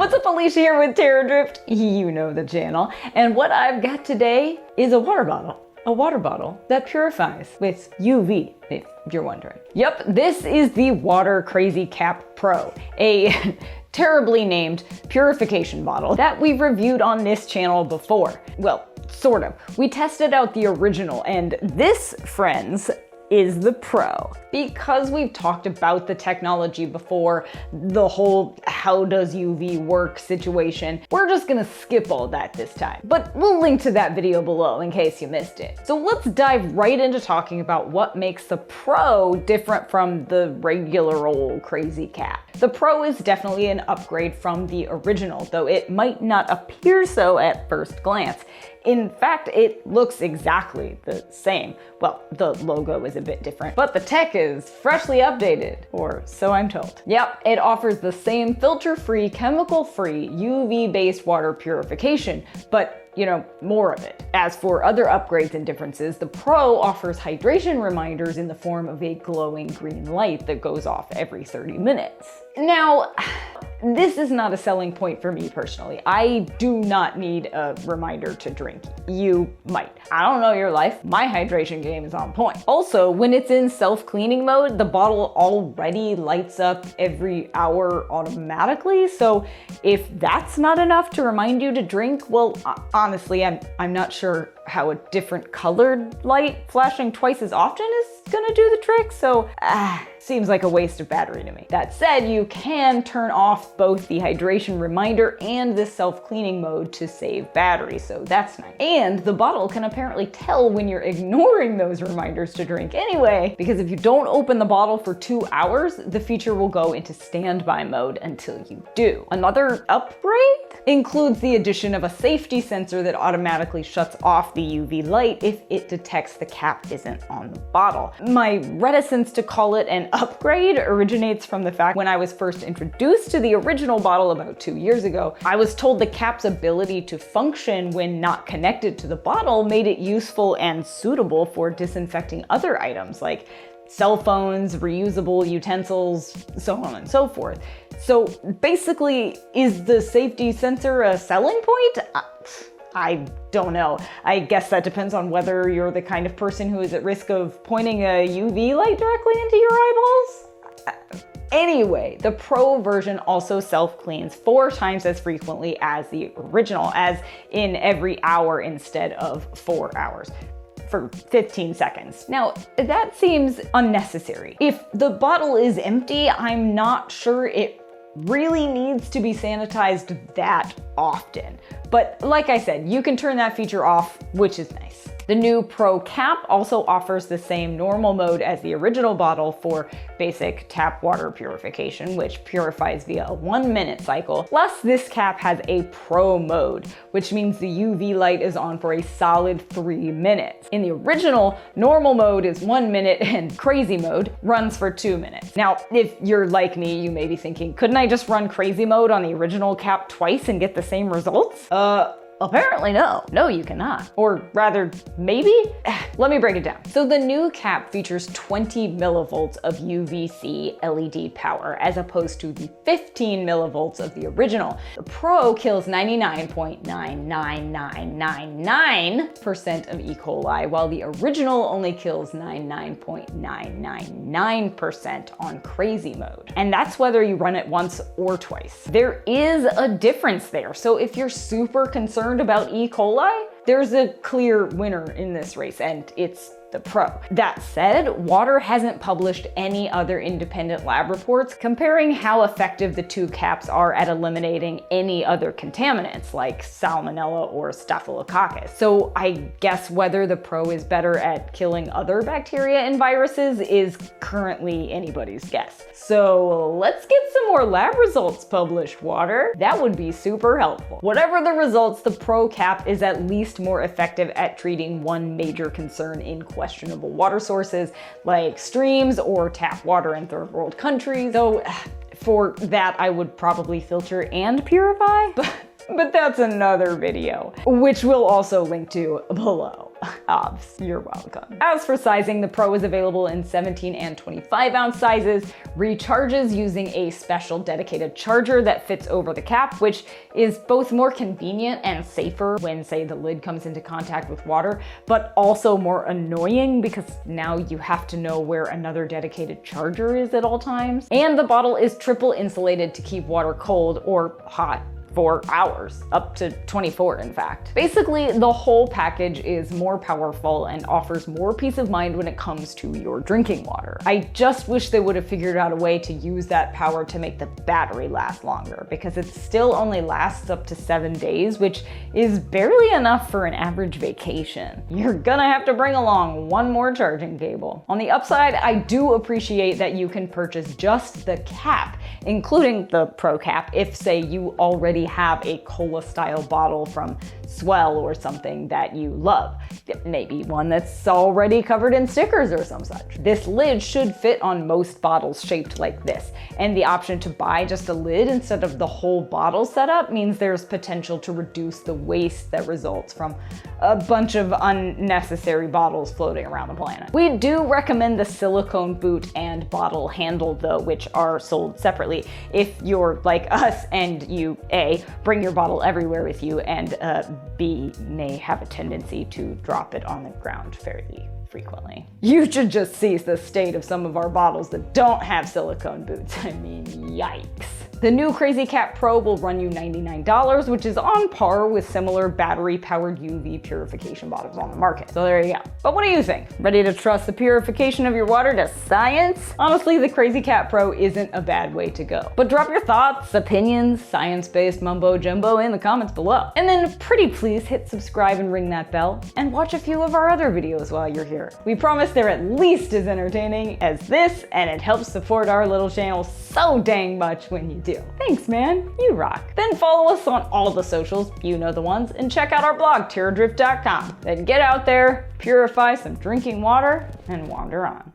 What's up, Alisha here with Terradrift, you know the channel, and what I've got today is a water bottle. A water bottle that purifies with UV, if you're wondering. Yep, this is the Water CrazyCap Pro, a terribly named purification bottle that we've reviewed on this channel before. Well, sort of. We tested out the original, and this, friends, is the Pro. Because we've talked about the technology before, the whole how does UV work situation, we're just gonna skip all that this time. But we'll link to that video below in case you missed it. So let's dive right into talking about what makes the Pro different from the regular old CrazyCap. The Pro is definitely an upgrade from the original, though it might not appear so at first glance. In fact, it looks exactly the same. Well, the logo is a bit different, but the tech is freshly updated, or so I'm told. Yep, it offers the same filter-free, chemical-free, UV-based water purification, but you know, more of it. As for other upgrades and differences, the Pro offers hydration reminders in the form of a glowing green light that goes off every 30 minutes. Now, this is not a selling point for me personally. I do not need a reminder to drink. You might. I don't know your life. My hydration game is on point. Also, when it's in self-cleaning mode, the bottle already lights up every hour automatically. So if that's not enough to remind you to drink, well, honestly, I'm not sure how a different colored light flashing twice as often is gonna do the trick, so seems like a waste of battery to me. That said, you can turn off both the hydration reminder and the self-cleaning mode to save battery, so that's nice. And the bottle can apparently tell when you're ignoring those reminders to drink anyway, because if you don't open the bottle for 2 hours, the feature will go into standby mode until you do. Another upgrade includes the addition of a safety sensor that automatically shuts off the UV light if it detects the cap isn't on the bottle. My reticence to call it an upgrade originates from the fact when I was first introduced to the original bottle about 2 years ago, I was told the cap's ability to function when not connected to the bottle made it useful and suitable for disinfecting other items like cell phones, reusable utensils, so on and so forth. So basically, is the safety sensor a selling point? I don't know. I guess that depends on whether you're the kind of person who is at risk of pointing a UV light directly into your eyeballs. Anyway, the Pro version also self-cleans 4 times as frequently as the original, as in every hour instead of 4 hours. For 15 seconds. Now, that seems unnecessary. If the bottle is empty, I'm not sure it really needs to be sanitized that often. But like I said, you can turn that feature off, which is nice. The new Pro Cap also offers the same normal mode as the original bottle for basic tap water purification, which purifies via a 1-minute cycle. Plus, this cap has a Pro mode, which means the UV light is on for a solid 3 minutes. In the original, normal mode is 1 minute and crazy mode runs for 2 minutes. Now, if you're like me, you may be thinking, couldn't I just run crazy mode on the original cap twice and get the same results? Apparently no. No, you cannot. Or rather, maybe? Let me break it down. So the new cap features 20 millivolts of UVC LED power as opposed to the 15 millivolts of the original. The Pro kills 99.99999% of E. coli, while the original only kills 99.999% on crazy mode. And that's whether you run it once or twice. There is a difference there. So if you're super concerned about E. coli, there's a clear winner in this race, and it's the Pro. That said, Water hasn't published any other independent lab reports comparing how effective the 2 caps are at eliminating any other contaminants like Salmonella or Staphylococcus. So I guess whether the Pro is better at killing other bacteria and viruses is currently anybody's guess. So let's get some more lab results published, Water. That would be super helpful. Whatever the results, the Pro Cap is at least more effective at treating one major concern in questionable water sources like streams or tap water in third world countries. So for that, I would probably filter and purify, but that's another video, which we'll also link to below. You're welcome. As for sizing, the Pro is available in 17 and 25 ounce sizes, recharges using a special dedicated charger that fits over the cap, which is both more convenient and safer when, say, the lid comes into contact with water, but also more annoying because now you have to know where another dedicated charger is at all times. And the bottle is triple insulated to keep water cold or hot for hours, up to 24 in fact. Basically, the whole package is more powerful and offers more peace of mind when it comes to your drinking water. I just wish they would have figured out a way to use that power to make the battery last longer, because it still only lasts up to 7 days, which is barely enough for an average vacation. You're gonna have to bring along one more charging cable. On the upside, I do appreciate that you can purchase just the cap, including the Pro cap, if, say, you already have a cola style bottle from Swell or something that you love. Maybe one that's already covered in stickers or some such. This lid should fit on most bottles shaped like this, and the option to buy just a lid instead of the whole bottle setup means there's potential to reduce the waste that results from a bunch of unnecessary bottles floating around the planet. We do recommend the silicone boot and bottle handle though, which are sold separately if you're like us and you A, bring your bottle everywhere with you, and B, may have a tendency to drop it on the ground fairly frequently. You should just see the state of some of our bottles that don't have silicone boots. I mean, yikes. The new CrazyCap Pro will run you $99, which is on par with similar battery-powered UV purification bottles on the market. So there you go. But what do you think? Ready to trust the purification of your water to science? Honestly, the CrazyCap Pro isn't a bad way to go. But drop your thoughts, opinions, science-based mumbo-jumbo in the comments below. And then pretty please hit subscribe and ring that bell, and watch a few of our other videos while you're here. We promise they're at least as entertaining as this, and it helps support our little channel so dang much when you do. Thanks, man. You rock. Then follow us on all the socials, you know the ones, and check out our blog, Terradrift.com. Then get out there, purify some drinking water, and wander on.